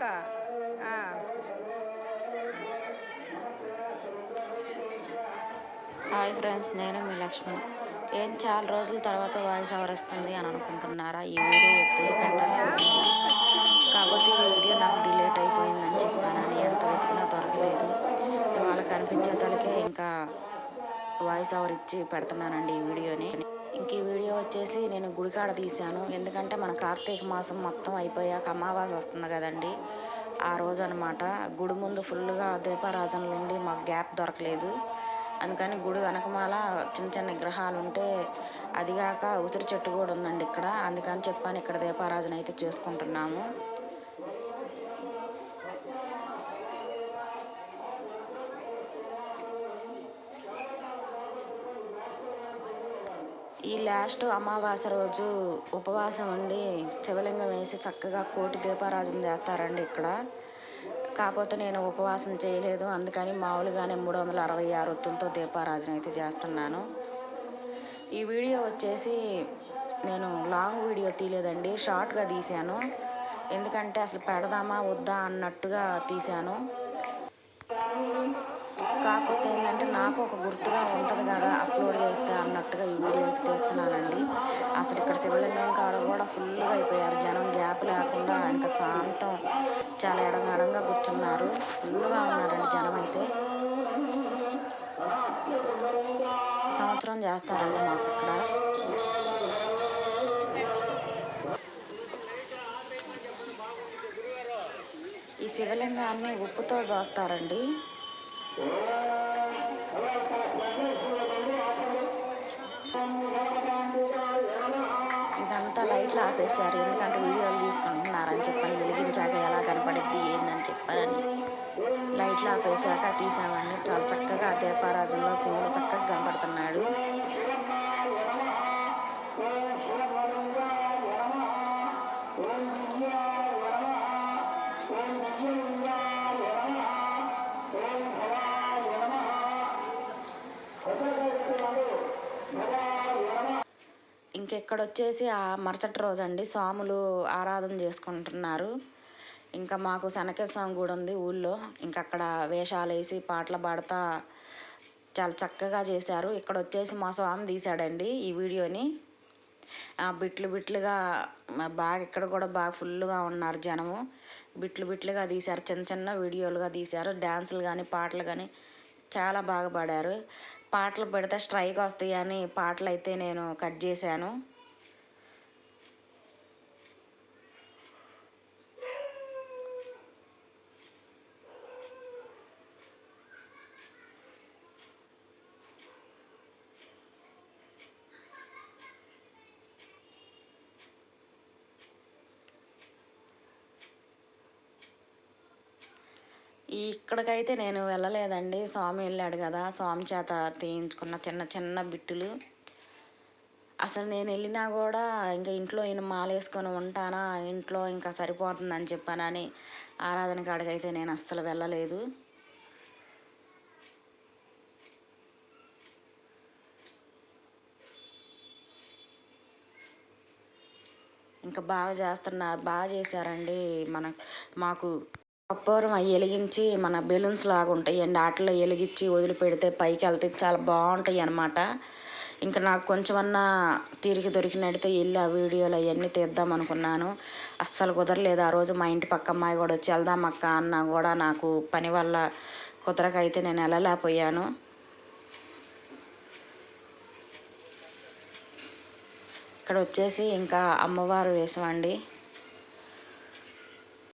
అక్క. Hi friends, నేను మీ లక్ష్మి. ఏం చాలా రోజుల తర్వాత వాయిస్ ఓవర్ వస్తుంది అని అనుకుంటున్నారా? ఈ వీడియో ఎప్పుడూ పెట్టాల్సింది, కాకపోతే ఈ వీడియో నాకు డిలేట్ అయిపోయిందని చెప్పానని ఎంత వెతికినా దొరకలేదు. ఇవాళ కనిపించేతలకే ఇంకా వాయిస్ ఓవర్ ఇచ్చి పెడుతున్నానండి ఈ వీడియోని. ఇంక ఈ వీడియో వచ్చేసి నేను గుడికాడ తీశాను. ఎందుకంటే మన కార్తీక మాసం మొత్తం అయిపోయాక అమావాస్య వస్తుంది కదండి, ఆ రోజు అనమాట. గుడి ముందు ఫుల్గా దీపారాజనలు ఉండి మాకు గ్యాప్ దొరకలేదు. అందుకని గుడి వెనకమాల చిన్న చిన్న విగ్రహాలు ఉంటే, అదిగాక ఉసిరి చెట్టు కూడా ఉందండి ఇక్కడ. అందుకని చెప్పాను ఇక్కడ దీపారాజన అయితే చేసుకుంటున్నాము. ఈ లాస్ట్ అమావాస్య రోజు ఉపవాసం ఉండి శివలింగం వేసి చక్కగా కోటి దీపారాజన చేస్తారండి ఇక్కడ. కాకపోతే నేను ఉపవాసం చేయలేదు, అందుకని మామూలుగానే 366 ఒత్తులతో దీపారాజన అయితే చేస్తున్నాను. ఈ వీడియో వచ్చేసి నేను లాంగ్ వీడియో తీయలేదండి, షార్ట్గా తీశాను. ఎందుకంటే అసలు పెడదామా వద్దా అన్నట్టుగా తీశాను. కాకపోతే ఏంటంటే నాకు ఒక గుర్తుగా ఉంటుంది కదా అప్లోడ్ చేస్తే అన్నట్టుగా ఈ వీడియో అయితే తీస్తున్నానండి. అసలు ఇక్కడ శివలింగం కాడ కూడా ఫుల్గా అయిపోయారు జనం, గ్యాప్ లేకుండా ఇంకా శాంతం చాలా ఎడంగా కూర్చున్నారు. ఫుల్గా ఉన్నారండి జనం అయితే. సంవత్సరం చేస్తారండి మాకు ఇక్కడ. ఈ శివలింగాన్ని ఉప్పుతో దోస్తారండి. ఇదంతా లైట్లు ఆపేశారు, ఎందుకంటే వీడియోలు తీసుకుంటున్నారని చెప్పని, వెలిగించాక ఎలా కనపడిద్ది ఏందని చెప్పారని లైట్లు ఆపేశాక తీసామండి. చాలా చక్కగా దీపారాజనలో శివుడు చక్కగా కనపడుతున్నాడు. ఇంకెక్కడొచ్చేసి ఆ మరుసటి రోజు అండి స్వాములు ఆరాధన చేసుకుంటున్నారు. ఇంకా మాకు శనకేశ్వర స్వామి గుడి ఉంది ఊళ్ళో, ఇంకా అక్కడ వేషాలు వేసి పాటలు పాడుతా చాలా చక్కగా చేశారు. ఇక్కడ వచ్చేసి మా స్వామి తీశాడండి ఈ వీడియోని. బిట్లుగా బాగా ఇక్కడ కూడా బాగా ఫుల్గా ఉన్నారు జనము. బిట్లుగా తీశారు, చిన్న చిన్న వీడియోలుగా తీశారు. డ్యాన్సులు కానీ పాటలు కానీ చాలా బాగా పాడారు. పాటలు పెడితే స్ట్రైక్ వస్తాయని పాటలు అయితే నేను కట్ చేశాను. ఇక్కడికైతే నేను వెళ్ళలేదండి, స్వామి వెళ్ళాడు కదా, స్వామి చేత తీయించుకున్న చిన్న చిన్న బిట్టులు. అసలు నేను వెళ్ళినా కూడా ఇంకా ఇంట్లో ఈయన మాలేసుకొని ఉంటానా, ఇంట్లో ఇంకా సరిపోతుందని చెప్పానని ఆరాధన కాడికైతే నేను అస్సలు వెళ్ళలేదు. ఇంకా బాగా చేశారండి. మాకు కర్పూరం అవి వెలిగించి మన బెలూన్స్ లాగా ఉంటాయండి, వాటిలో వెలిగించి వదిలిపెడితే పైకి వెళ్తే చాలా బాగుంటాయి అన్నమాట. ఇంకా నాకు కొంచెమన్నా తీరిక దొరికినట్టయితే వెళ్ళి ఆ వీడియోలు అవన్నీ తీద్దాం అనుకున్నాను. అస్సలు కుదరలేదు. ఆ రోజు మా ఇంటి పక్క అమ్మాయి కూడా వచ్చి వెళ్దాం అక్క అన్నా కూడా నాకు పని వల్ల కుదరకైతే నేను వెళ్ళలేకపోయాను. ఇక్కడ వచ్చేసి ఇంకా అమ్మవారు వేషమండి.